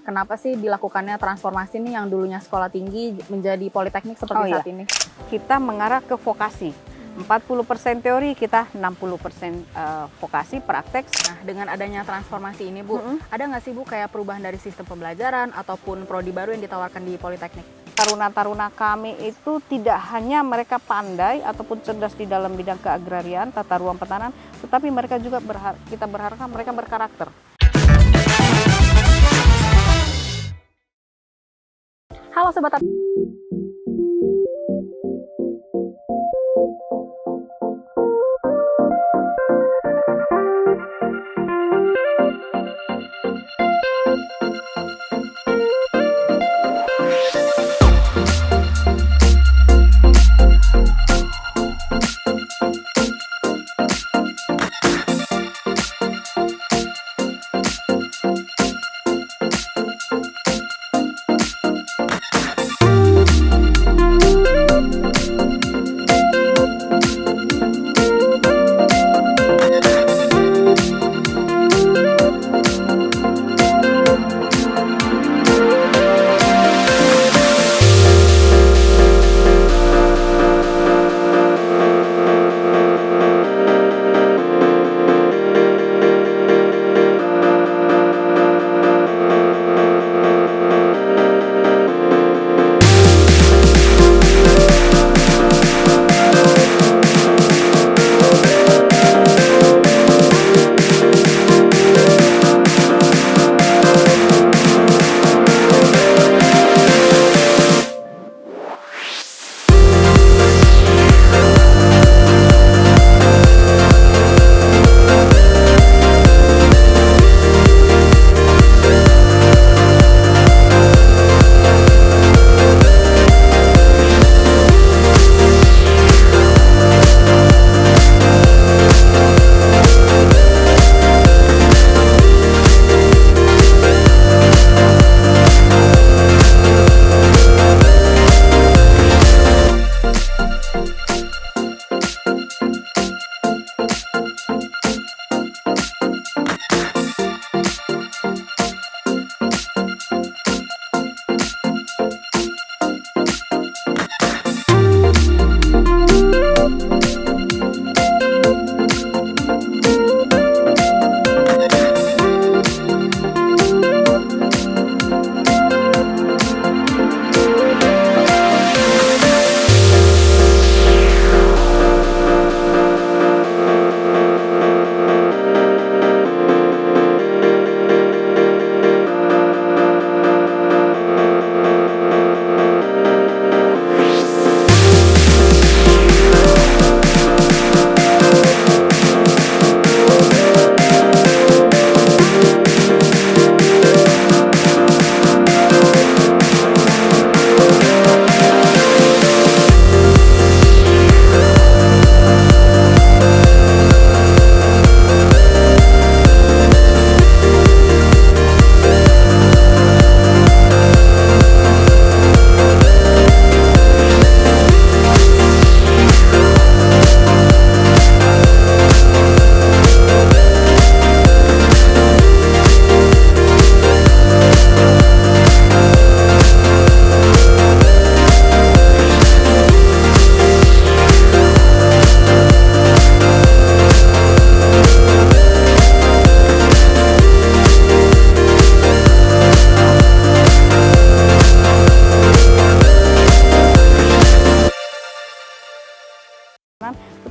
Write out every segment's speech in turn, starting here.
Kenapa sih dilakukannya transformasi nih yang dulunya sekolah tinggi menjadi politeknik seperti saat ini? Kita mengarah ke vokasi. 40% teori, kita 60% vokasi, praktek. Nah, dengan adanya transformasi ini, Bu, ada nggak sih, Bu, kayak perubahan dari sistem pembelajaran ataupun prodi baru yang ditawarkan di politeknik? Taruna-taruna kami itu tidak hanya mereka pandai ataupun cerdas di dalam bidang keagrarian, tata ruang pertanahan, tetapi mereka juga kita berharap mereka berkarakter. Halo Sobat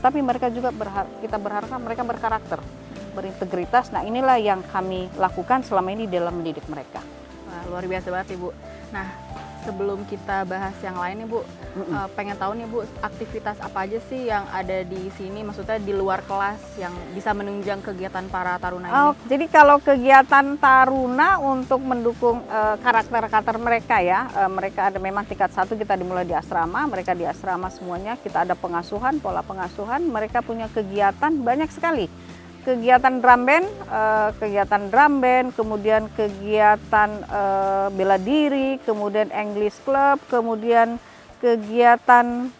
Tetapi mereka juga kita berharap mereka berkarakter, berintegritas. Nah, inilah yang kami lakukan selama ini dalam mendidik mereka. Wah, luar biasa banget Ibu. Nah, sebelum kita bahas yang lain nih Bu, pengen tahu nih Bu, aktivitas apa aja sih yang ada di sini, maksudnya di luar kelas yang bisa menunjang kegiatan para taruna ini? Jadi kalau kegiatan taruna untuk mendukung karakter-karakter mereka ya, mereka ada memang tingkat 1 kita dimulai di asrama, mereka di asrama semuanya, kita ada pengasuhan, pola pengasuhan, mereka punya kegiatan banyak sekali. Kegiatan drum band, kemudian kegiatan bela diri, kemudian English Club, kemudian kegiatan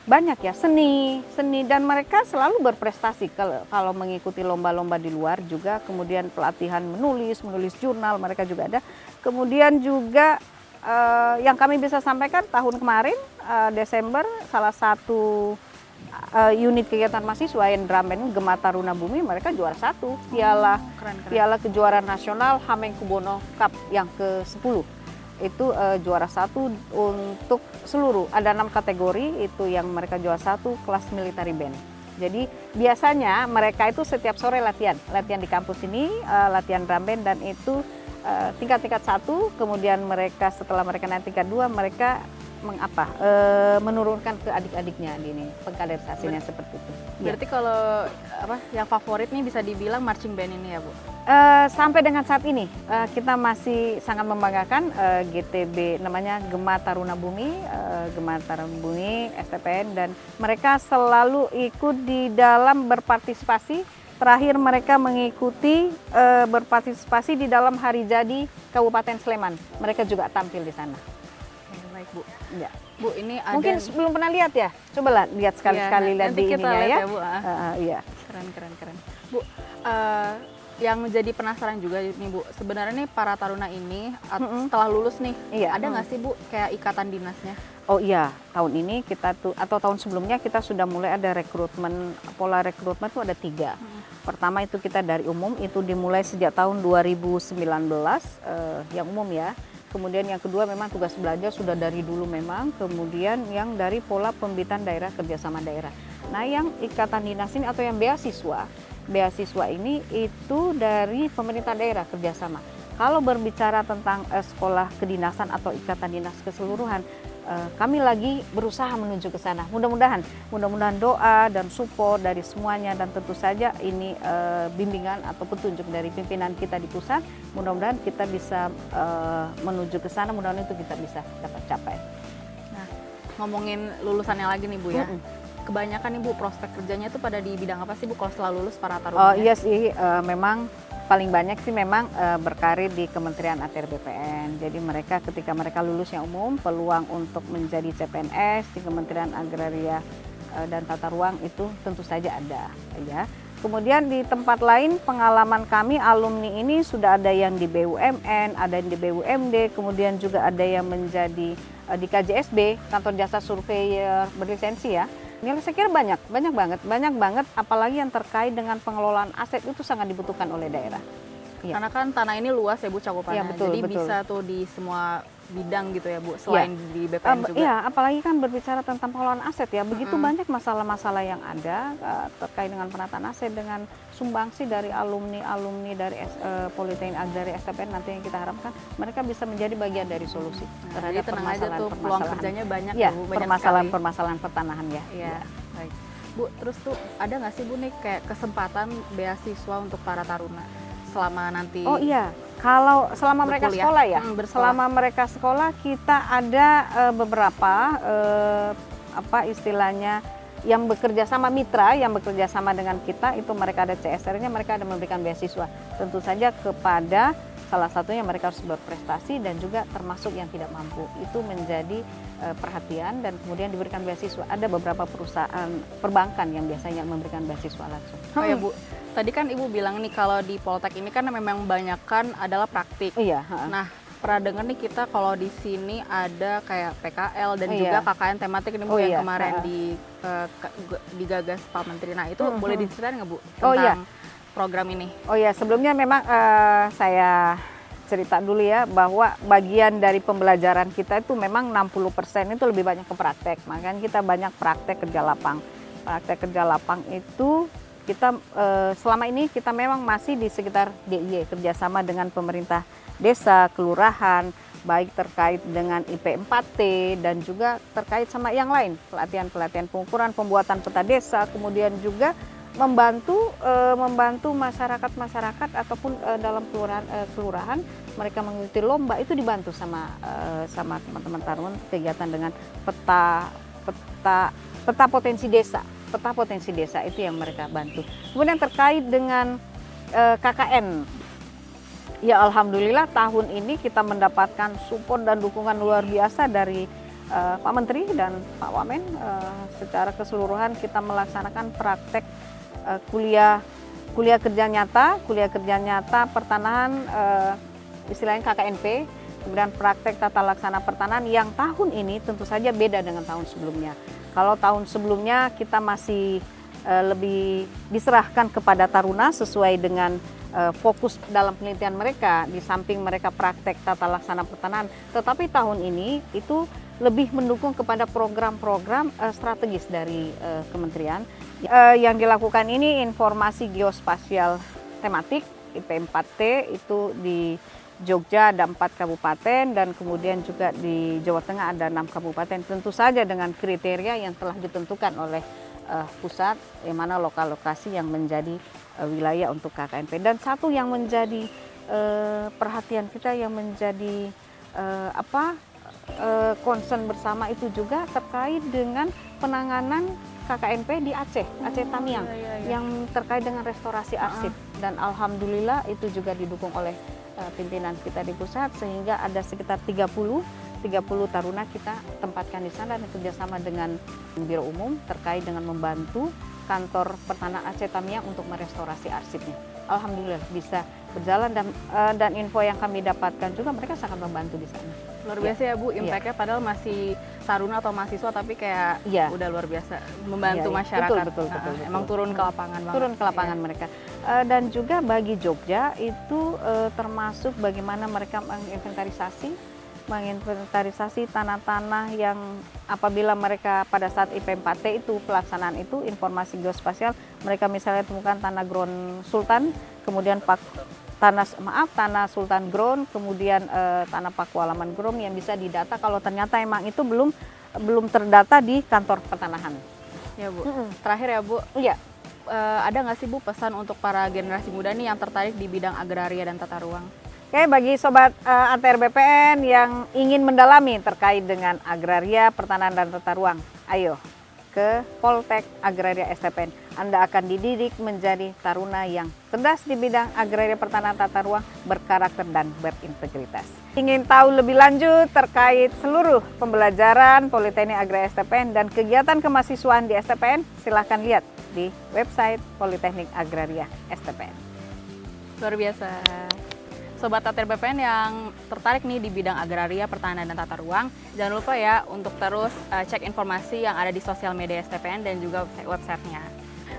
banyak ya seni dan mereka selalu berprestasi kalau mengikuti lomba-lomba di luar juga, kemudian pelatihan menulis jurnal mereka juga ada. Kemudian juga yang kami bisa sampaikan tahun kemarin Desember, salah satu unit kegiatan mahasiswa yang drum band Gema Taruna Bumi, mereka juara 1 piala kejuaraan nasional Hamengkubuwono Cup yang ke-10. Itu juara 1 untuk seluruh, ada 6 kategori itu yang mereka juara 1 kelas military band. Jadi biasanya mereka itu setiap sore latihan di kampus ini, latihan drum band, dan itu tingkat 1, kemudian mereka setelah mereka naik tingkat 2 mereka menurunkan ke adik-adiknya di ini, pengkaderisasinya seperti itu. Berarti kalau yang favorit nih bisa dibilang marching band ini ya Bu? Sampai dengan saat ini kita masih sangat membanggakan GTB, namanya Gema Taruna Bumi, STPN, dan mereka selalu ikut di dalam berpartisipasi. Terakhir mereka mengikuti berpartisipasi di dalam hari jadi Kabupaten Sleman. Mereka juga tampil di sana. Baik Bu. Ya. Bu, ini ada... Mungkin belum pernah lihat ya? Coba lihat sekali-sekali, lihat di ininya ya. Bu. Iya. Keren. Bu, yang jadi penasaran juga nih Bu, sebenarnya nih para taruna ini setelah lulus nih, ada nggak sih Bu kayak ikatan dinasnya? Oh iya, tahun ini kita atau tahun sebelumnya kita sudah mulai ada rekrutmen, pola rekrutmen itu ada 3. Pertama itu kita dari umum, itu dimulai sejak tahun 2019, yang umum ya. Kemudian yang kedua memang tugas belajar sudah dari dulu memang, kemudian yang dari pola pembibitan daerah, kerjasama daerah. Nah yang ikatan dinas ini atau yang beasiswa ini itu dari pemerintah daerah kerjasama. Kalau berbicara tentang sekolah kedinasan atau ikatan dinas keseluruhan, kami lagi berusaha menuju ke sana. Mudah-mudahan doa dan support dari semuanya, dan tentu saja ini bimbingan atau petunjuk dari pimpinan kita di pusat. Mudah-mudahan kita bisa menuju ke sana, mudah-mudahan itu kita bisa dapat capai. Nah, ngomongin lulusannya lagi nih Bu ya. Kebanyakan nih Bu prospek kerjanya itu pada di bidang apa sih Bu kalau setelah lulus para taruna? Oh iya sih, memang paling banyak sih memang berkarir di Kementerian ATR BPN. Jadi mereka ketika mereka lulus yang umum, peluang untuk menjadi CPNS di Kementerian Agraria dan Tata Ruang itu tentu saja ada ya. Kemudian di tempat lain pengalaman kami alumni ini sudah ada yang di BUMN, ada yang di BUMD, kemudian juga ada yang menjadi di KJSB, Kantor Jasa Surveyor berlisensi ya. Ini saya kira banyak banget, apalagi yang terkait dengan pengelolaan aset itu sangat dibutuhkan oleh daerah. Karena kan tanah ini luas ya Bu cakupannya, jadi bisa tuh di semua bidang gitu ya Bu, selain di BPN juga. Iya, apalagi kan berbicara tentang pengelolaan aset ya, begitu banyak masalah-masalah yang ada terkait dengan penataan aset, dengan sumbangsi dari alumni dari Politeknik Agraria STPN, nanti yang kita harapkan mereka bisa menjadi bagian dari solusi terhadap permasalahan peluang kerjanya banyak ya, Bu, permasalahan pertanahan ya. Iya. Baik. Bu, terus tuh ada nggak sih Bu nih kayak kesempatan beasiswa untuk para taruna selama nanti? Oh iya, kalau selama mereka sekolah ya, selama mereka sekolah kita ada beberapa istilahnya yang bekerja sama mitra, yang bekerja sama dengan kita, itu mereka ada CSR-nya, mereka ada memberikan beasiswa. Tentu saja kepada salah satunya mereka harus berprestasi dan juga termasuk yang tidak mampu. Itu menjadi perhatian dan kemudian diberikan beasiswa. Ada beberapa perusahaan perbankan yang biasanya memberikan beasiswa langsung. Oh ya Bu, tadi kan Ibu bilang nih kalau di Poltek ini kan memang banyakkan adalah praktik. Iya. Nah, pernah dengar nih kita kalau di sini ada kayak PKL dan juga KKN tematik ini Bu yang kemarin digagas Pak Menteri. Nah itu boleh diceritain nggak Bu tentang program ini? Oh iya, sebelumnya memang saya cerita dulu ya bahwa bagian dari pembelajaran kita itu memang 60% itu lebih banyak ke praktek. Makanya kita banyak praktek kerja lapang. Praktek kerja lapang itu kita selama ini kita memang masih di sekitar DIY, kerjasama dengan pemerintah desa, kelurahan, baik terkait dengan IP 4T dan juga terkait sama yang lain, pelatihan-pelatihan pengukuran, pembuatan peta desa, kemudian juga membantu masyarakat ataupun dalam kelurahan mereka mengikuti lomba, itu dibantu sama teman-teman taruna kegiatan dengan peta potensi desa. Peta potensi desa itu yang mereka bantu. Kemudian terkait dengan KKN, ya alhamdulillah tahun ini kita mendapatkan support dan dukungan luar biasa dari Pak Menteri dan Pak Wamen, secara keseluruhan kita melaksanakan praktek kuliah kerja nyata pertanahan, istilahnya KKNP, kemudian praktek tata laksana pertanahan yang tahun ini tentu saja beda dengan tahun sebelumnya. Kalau tahun sebelumnya kita masih lebih diserahkan kepada taruna sesuai dengan fokus dalam penelitian mereka, di samping mereka praktek tata laksana pertanahan, tetapi tahun ini itu lebih mendukung kepada program-program strategis dari kementerian. Yang dilakukan ini informasi geospasial tematik IP4T itu di Jogja ada 4 kabupaten dan kemudian juga di Jawa Tengah ada 6 kabupaten. Tentu saja dengan kriteria yang telah ditentukan oleh pusat, yang mana lokasi yang menjadi wilayah untuk KKNP. Dan satu yang menjadi perhatian kita, yang menjadi concern bersama itu juga terkait dengan penanganan KKNP di Aceh Tamiang, yang terkait dengan restorasi arsip. Dan alhamdulillah itu juga didukung oleh pimpinan kita di pusat, sehingga ada sekitar 30 taruna kita tempatkan di sana dan kerjasama dengan Biro Umum terkait dengan membantu kantor pertanahan Aceh Tamiang untuk merestorasi arsipnya. Alhamdulillah bisa berjalan, dan info yang kami dapatkan juga mereka sangat membantu di sana. Luar biasa ya Bu, impact-nya padahal masih taruna atau mahasiswa tapi kayak udah luar biasa membantu masyarakat. Betul. Emang turun ke lapangan banget. Turun ke lapangan mereka. Dan juga bagi Jogja itu termasuk bagaimana mereka menginventarisasi tanah-tanah yang apabila mereka pada saat IP4T itu pelaksanaan itu informasi geospasial, mereka misalnya temukan tanah ground Sultan, kemudian tanah Sultan ground, kemudian tanah Pakualaman ground yang bisa didata kalau ternyata emang itu belum terdata di kantor pertanahan. Ya Bu, terakhir ya Bu. Iya. Ada nggak sih Bu pesan untuk para generasi muda nih yang tertarik di bidang agraria dan tata ruang? Oke, bagi sobat ATR BPN yang ingin mendalami terkait dengan agraria, pertanahan dan tata ruang, ayo ke Poltek Agraria STPN. Anda akan dididik menjadi taruna yang cerdas di bidang agraria, pertanahan, tata ruang, berkarakter dan berintegritas. Ingin tahu lebih lanjut terkait seluruh pembelajaran Politeknik Agraria STPN dan kegiatan kemahasiswaan di STPN, silahkan lihat di website Politeknik Agraria STPN. Luar biasa. Sobat ATR BPN yang tertarik nih di bidang agraria, pertanahan, dan tata ruang, jangan lupa ya untuk terus cek informasi yang ada di sosial media STPN dan juga websitenya.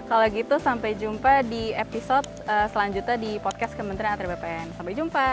Kalau gitu sampai jumpa di episode selanjutnya di podcast Kementerian ATR BPN. Sampai jumpa!